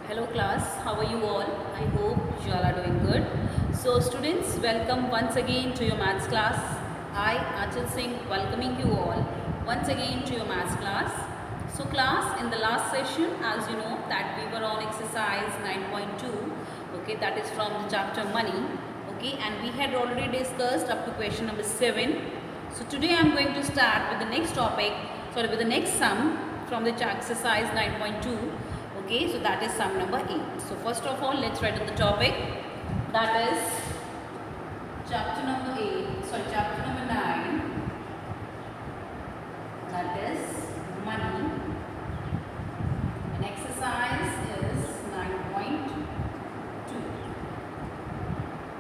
Hello class, how are you all? I hope you all are doing good. So students, welcome once again to your maths class. I, Achal Singh, welcoming you all once again to your maths class. So class, in the last session, as you know, that we were on exercise 9.2, okay, that is from the chapter money, okay, and we had already discussed up to question number 7. So today I am going to start with the next topic, with the next sum from the exercise 9.2. Okay, so that is sum number 8. So first of all, let's write on the topic. That is chapter number 9. That is money. And exercise is 9.2.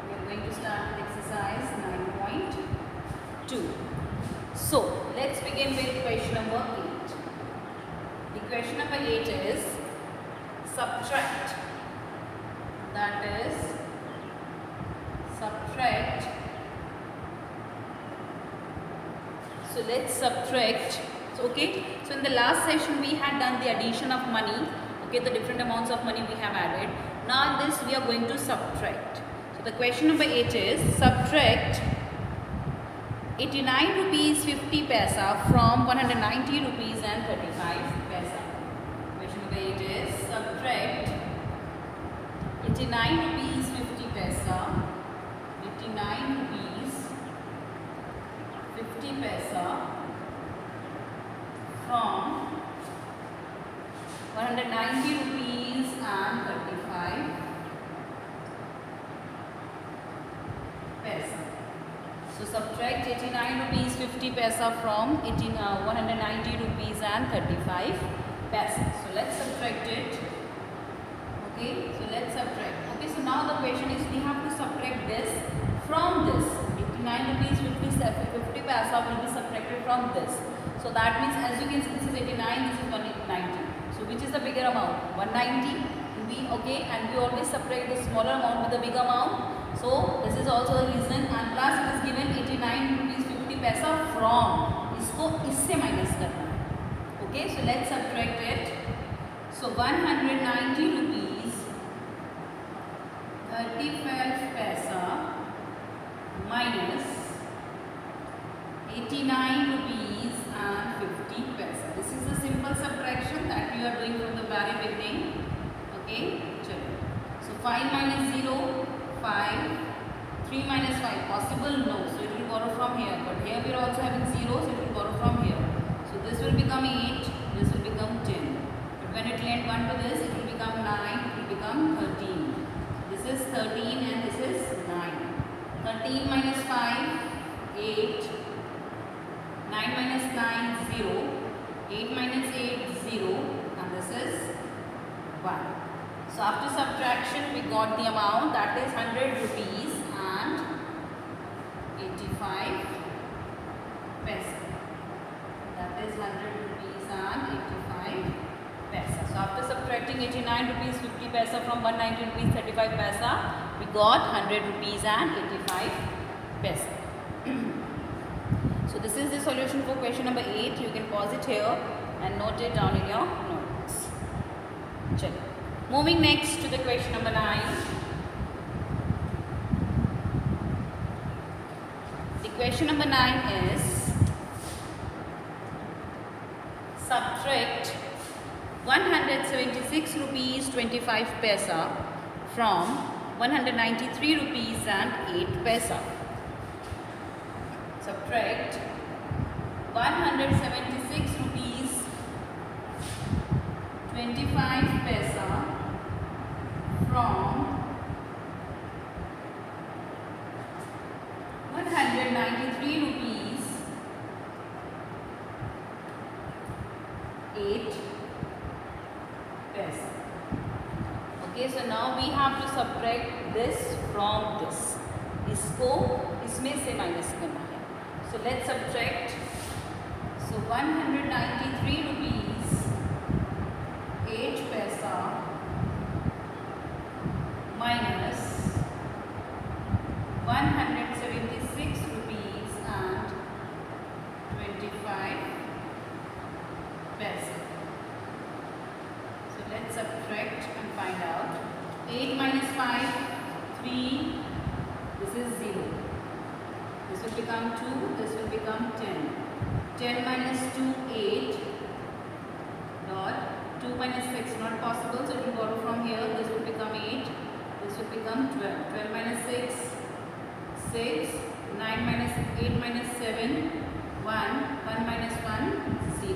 We are going to start with exercise 9.2. So let's begin with question number 8. The question number 8 is subtract. That is subtract. So let's subtract. So okay. So in the last session we had done the addition of money. Okay, the different amounts of money we have added. Now in this we are going to subtract. So the question number 8 is subtract 89 rupees 50 paisa from 190 rupees and 35 paisa. Question number 8 is subtract 89 rupees 50 paisa, 89 rupees 50 paisa from 190 rupees and 35 paisa. So subtract 89 rupees 50 paisa from 190 rupees and 35 paisa. So let's subtract it. Okay, so let's subtract. Okay, so now the question is we have to subtract this from this. 89 rupees 50 paisa will be subtracted from this. So that means as you can see, this is 89, this is 190. So which is the bigger amount? 190. Okay, and we always subtract the smaller amount with the big amount. So this is also the reason, and plus it is given 89 rupees 50 paisa from. इसको इससे minus करना है. Okay, so let's subtract it. So 190 rupees 35 paisa minus 89 rupees and 50 paisa. This is a simple subtraction that we are doing from the very beginning. Okay, so 5 minus 0, 5, 3 minus 5, possible? No, so it will borrow from here, but here we are also having 0, so it will borrow from here. So this will become 8, this will become 10. But when it will add 1 to this, it will become 9, it will become 13. This is 13 and this is 9. 13 minus 5, 8. 9 minus 9, 0. 8 minus 8, 0. And this is 1. So after subtraction, we got the amount, that is 100 rupees and 85 paisa. That is 100 rupees and 85 paisa. So after subtracting 89 rupees 50 paisa from 190 rupees 35 paisa, we got 100 rupees and 85 paisa. So this is the solution for question number 8. You can pause it here and note it down in your notes. Chalo. Moving next to the question number 9. The question number 9 is subtract 176 rupees 25 paisa from 193 rupees and 8 paisa. Subtract 176 rupees 25 paisa from 193 rupees 8 paisa. Okay, so now we have to subtract this from this. इसको इसमें से minus करना है. So let's subtract. So 193 rupees 8 paisa minus 176 rupees and 25 paisa. So let's subtract and find find out. 8 minus 5, 3. This is 0. This will become 2. This will become 10. 10 minus 2, 8. Dot. 2 minus 6, not possible. So it will borrow from here. This will become 8. This will become 12. 12 minus 6, 6. 9 minus 8 minus 7, 1. 1 minus 1, 0.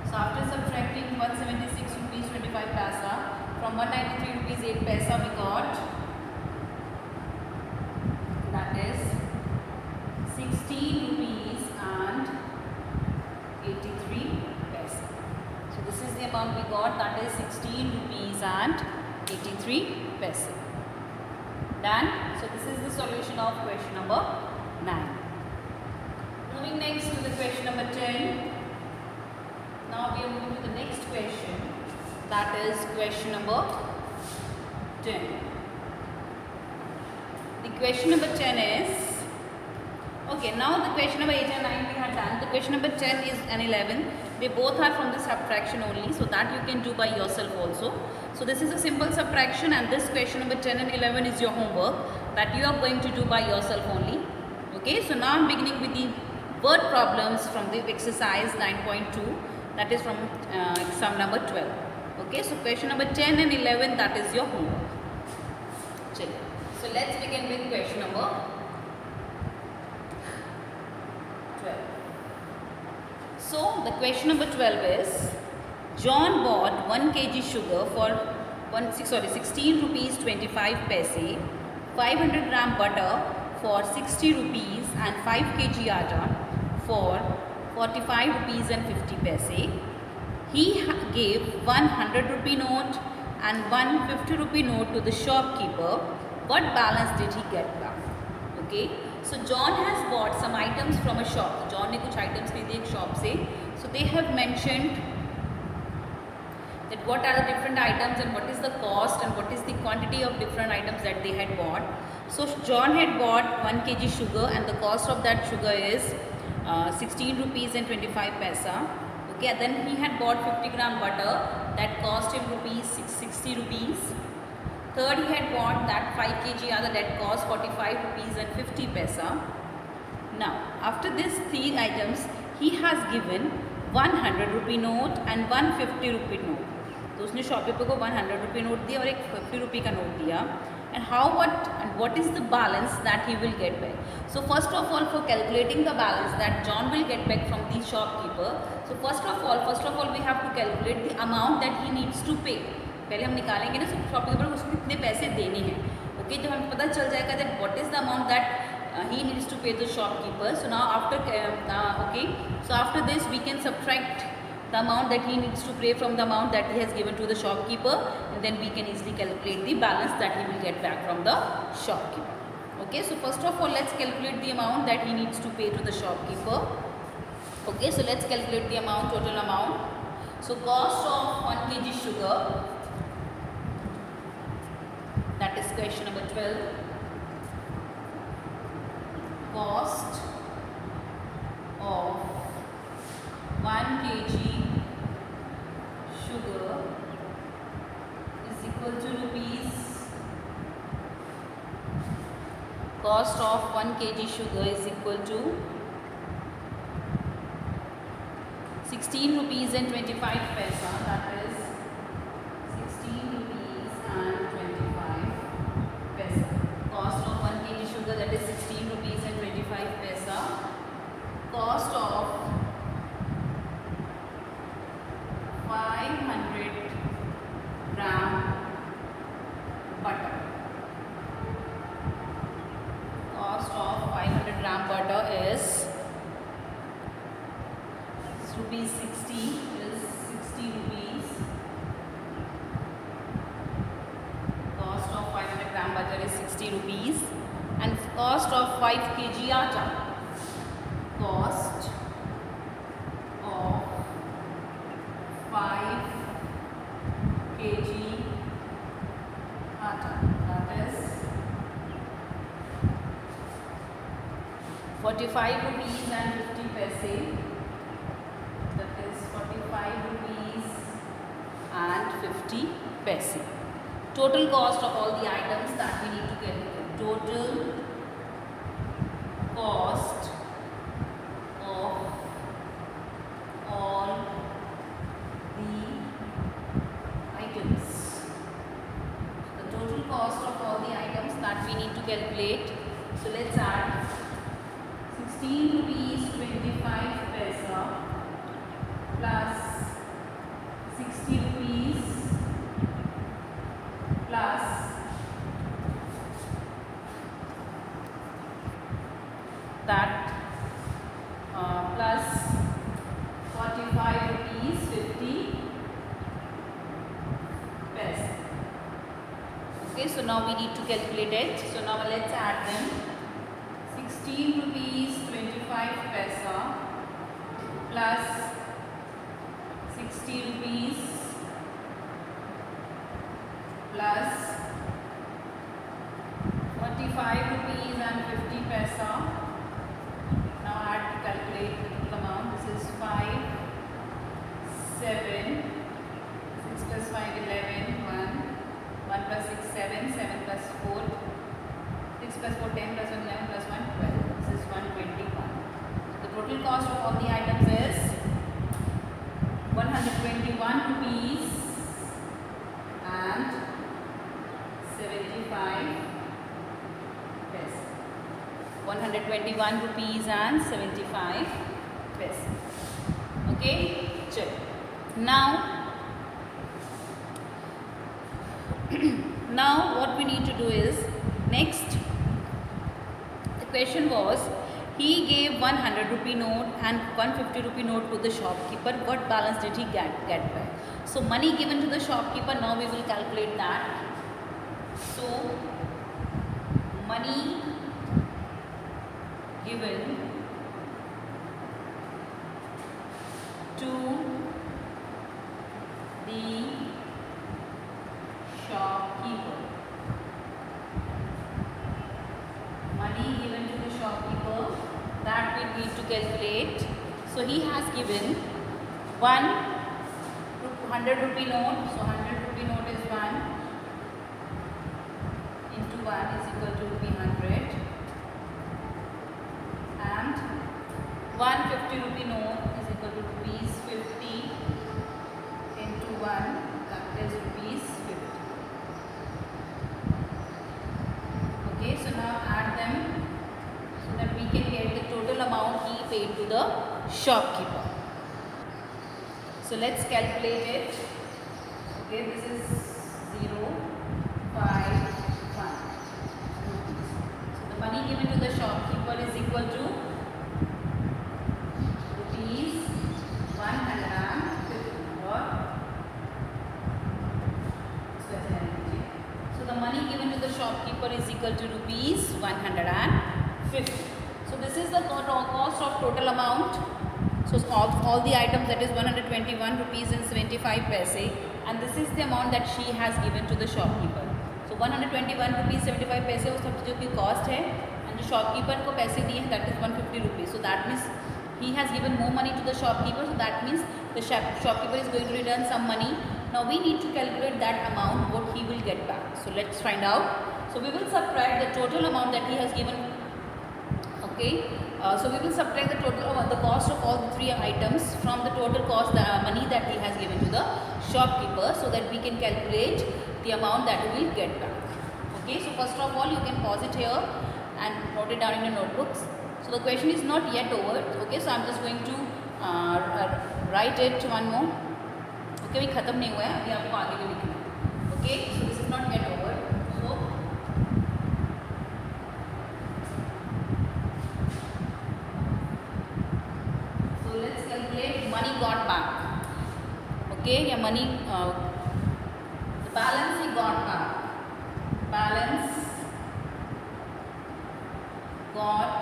So after subtracting 176 rupees 25 paisa from 193 rupees 8 paisa, we got, that is 16 rupees and 83 paisa. So this is the amount we got, that is 16 rupees and 83 paisa. Done. So this is the solution of question number 9. Moving next to the question number 10. Now we are moving to the next question, that is question number 10. The question number 10 is, okay, now the question number 8 and 9 we have done. The question number 10 is and 11. They both are from the subtraction only, so that you can do by yourself also. So this is a simple subtraction, and this question number 10 and 11 is your homework that you are going to do by yourself only. Okay, so now I am beginning with the word problems from the exercise 9.2. That is from exam number 12. Okay, so question number 10 and 11, that is your homework. So let's begin with question number 12. So the question number 12 is, John bought 1 kg sugar for 16 rupees 25 paise, 500 gram butter for 60 rupees and 5 kg atta for 45 rupees and 50 paise. He gave 100 rupee note and 150 rupee note to the shopkeeper. What balance did he get back? Okay, so John has bought some items from a shop. John ने कुछ items खरीदे एक shop से. So they have mentioned that what are the different items and what is the cost and what is the quantity of different items that they had bought. So John had bought 1 kg sugar, and the cost of that sugar is 16 rupees and 25 paisa. Okay, and then he had bought 50 gram butter that cost him 60 rupees. Third, he had bought that 5 kg atta that cost 45 rupees and 50 paisa. Now after these 3 items, he has given 100 rupee note and 150 rupee note. तो उसने shopkeeper को 100 रुपये note दिया और एक 50 रुपये का note दिया. And what is the balance that he will get back? So first of all, for calculating the balance that John will get back from the shopkeeper, so first of all we have to calculate the amount that he needs to pay. पहले हम निकालेंगे ना shopkeeper को उसको कितने पैसे देने हैं. ओके, जब हमें पता चल जाएगा that what is the amount that he needs to pay the shopkeeper. So now after this we can subtract the amount that he needs to pay from the amount that he has given to the shopkeeper, and then we can easily calculate the balance that he will get back from the shopkeeper. Okay, so first of all let's calculate the amount that he needs to pay to the shopkeeper. Okay, so let's calculate the amount, total amount. So cost of 1 kg sugar, that is question number 12. Cost of 1 kg sugar is equal to rupees. Cost of 1 kg sugar is equal to 16 rupees and 25 paisa. That is 16 rupees and 25 paisa. Cost of 1 kg sugar, that is 16 rupees and 25 paisa. Cost of 500 gram butter. Cost of 500 gram butter is rupees 60, is 60 rupees. Cost of 500 gram butter is 60 rupees. And cost of 5 kg atta. Cost of 5 kg atta, that is 45 rupees and 50 paise. That is 45 rupees and 50 paise. total cost of all the items that we need to calculate. Total cost of all the items. The total cost of all the items that we need to calculate. So let's add 16 rupees 25 paisa plus 60 rupees plus that plus 45 rupees 50 paisa. Okay, so now we need to calculate it. So now let's add them. 16 rupees 25 paisa plus 60 rupees plus 45 rupees and 50 paisa. Now add to calculate the amount. This is 5, 7, 6 plus 5, 11, 1 plus 6, 7, 7 plus 4, 6 plus 4, 10 plus 1, 11 plus 1, 12. This is 121. The total cost of all the items is 121 rupees and 75 paisa. 121 rupees and 75 paisa. Okay, chalo. Now what we need to do is, next the question was, he gave 100 rupee note and 150 rupee note to the shopkeeper. What balance did he get back? So money given to the shopkeeper, now we will calculate that. So money given to the shopkeeper. Money given to the shopkeeper, that we need to calculate. So he has given 100 rupee note. So 100 rupee note is 1 into 1 is equal to rupee 100, and 150 rupee note is equal to rupees 50 into 1, that is rupees 50. Okay, so now add them so that we can get the total amount he paid to the shopkeeper. So let's calculate it. Okay, this is 0, 5, 1. So the money given to the shopkeeper is equal to rupees 150. So the money given to the shopkeeper is equal to rupees 150. So this is the cost of total amount. So all the items, that is 121 rupees and 75 paise, and this is the amount that she has given to the shopkeeper. So 121 rupees 75 paise वो सब जो की cost है, and the shopkeeper को पैसे दिए हैं, that is 150 rupees. So that means he has given more money to the shopkeeper. So that means the shopkeeper is going to return some money. Now we need to calculate that amount, what he will get back. So let's find out. So we will subtract the total amount that he has given. Okay. So we will subtract the total of the cost of all the three items from the total cost, the money that he has given to the shopkeeper, so that we can calculate the amount that we will get back. Okay, so first of all, you can pause it here and note it down in your notebooks. So the question is not yet over. Okay, so I'm just going to write it one more. Okay, we खत्म नहीं हुआ है, अभी आपको आगे भी लिखना है. Okay, so this is not yet over. So let's calculate money got back. Okay, yeah, money, the balance he got back. Balance got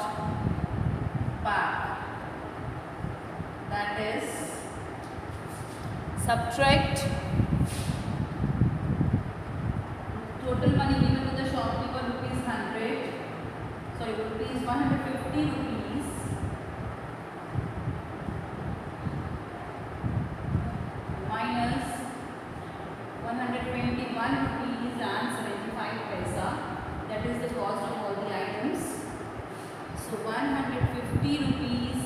back. That is, subtract total money given to the shopkeeper rupees 100. Sorry, rupees 150 rupees minus 121 rupees 50 rupees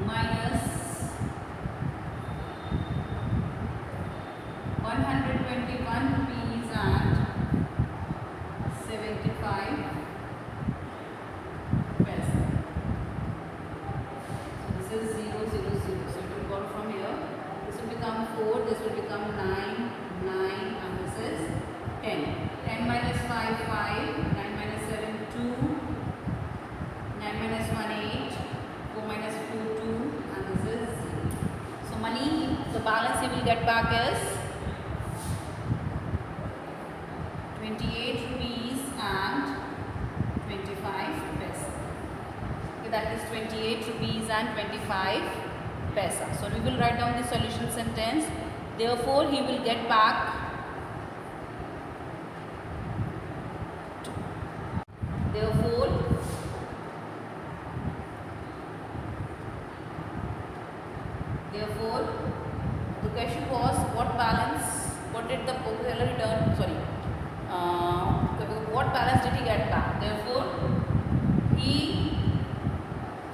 minus 121 rupees and 75 paisa. So this is 0, 0, 0. So it will go from here. This will become 4. This will become 9, 9, and this is 10. 10 minus 5, 5. 9 minus 7, 2. 9 minus 1, 8. 4 minus 2, 2. And this is 0. So money, the balance he will get back is 28 rupees and 25 paisa. Okay, that is 28 rupees and 25 paisa. So we will write down the solution sentence. Therefore, he will get back Therefore, the question was what balance, what did the bookseller return, what balance did he get back? Therefore, he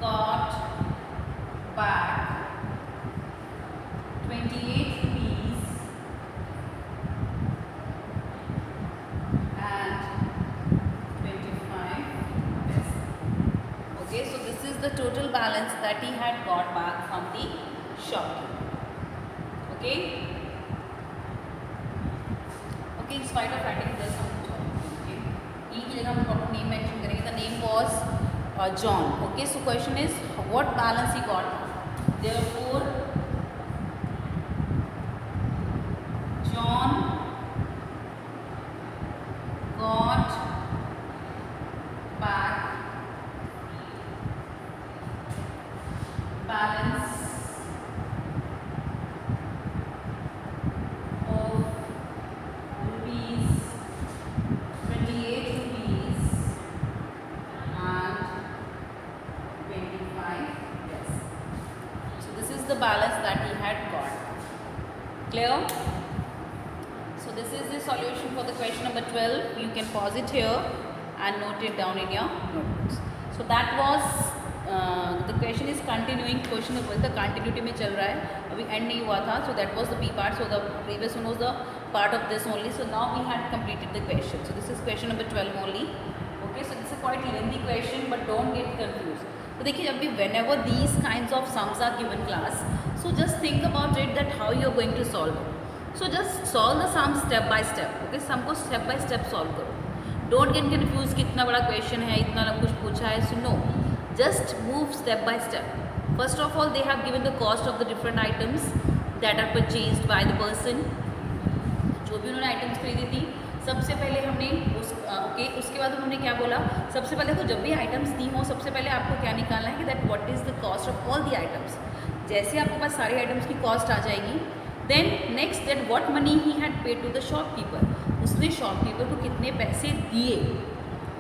got back 28 rupees and 25 paisa. Okay, so this is the total balance that he had got back from the shopkeeper. Okay. Okay, in spite of writing this, okay, E की जगह हम proper name mention करेंगे. The name was John. Okay, so question is what balance he got. Therefore, John got back balance of rupees 28 rupees and 25 paisa. So this is the balance that he had got. Clear? So this is the solution for the question number 12. You can pause it here and note it down in your notebooks. So that was the question is continuing. Question number the continuity में चल रहा है, अभी end नहीं हुआ था. So that was the B part. So the previous one was the part of this only. So now we had completed the question. So this is question number 12 only. Okay, so this is quite lengthy question, but don't get confused. तो देखिए जब भी whenever these kinds of sums are given class, so just think about it that how you are going to solve it. So just solve the sum step by step. Okay, sum को step by step solve करो. Don't get confused कितना बड़ा question है, इतना कुछ पूछा है. So no, just move step by step. First of all, they have given the cost of the different items that are purchased by the person. जो भी उन्होंने items खरीदी थी, सबसे पहले हमने उसके बाद उन्होंने क्या बोला. सबसे पहले तो जब भी items दी हो, सबसे पहले आपको क्या निकालना है कि that what is the cost of all the items. जैसे आपके पास सारे items की cost आ जाएगी, then next that what money he had paid to the shopkeeper. उसने shopkeeper को कितने पैसे दिए.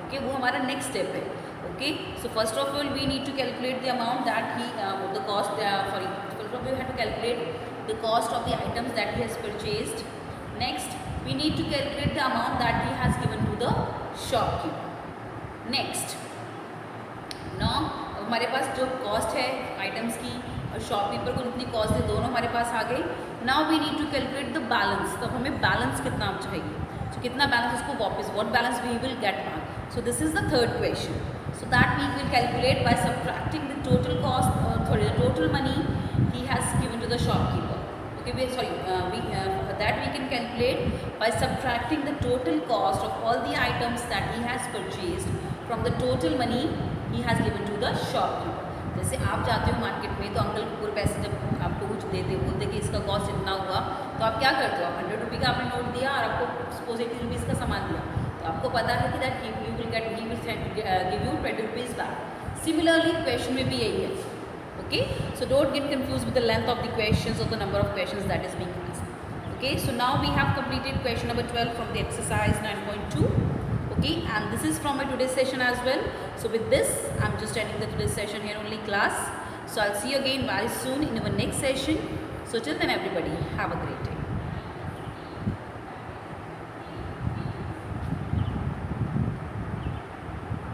Okay, वो हमारा next step है. Okay, so first of all we need to calculate the amount that he the cost first of all we have to calculate the cost of the items that he has purchased. Next we need to calculate the amount that he has given to the shopkeeper. Next now हमारे पास जो cost है items की और shopkeeper को कितनी cost है, दोनों हमारे पास आ गई. Now we need to calculate the balance. तब हमें balance कितना चाहिए. So कितना balance उसको वापस, what balance we will get back. So this is the third question. So that we will calculate by subtracting the total cost, the total money he has given to the shopkeeper. Okay, that we can calculate by subtracting the total cost of all the items that he has purchased from the total money he has given to the shopkeeper. जैसे आप जाते हो market में तो uncle को पूरे पैसे जब आपको कुछ देते बोलते कि इसका कॉस्ट इतना हुआ, तो आप क्या करते हो, 100 रुपये का आपने नोट दिया और आपको सपोज 80 रुपीज़ का सामान दिया, तो आपको पता है कि that he will give you 20 rupees back. Similarly question में भी यही है. Okay, so don't get confused with the length of the questions or the number of questions that is being asked. Okay, so now we have completed question number 12 from the exercise 9.2. Okay, and this is from my today's session as well. So with this I'm just ending the today's session here only class. So I'll see you again very soon in our next session. So till then everybody have a great day.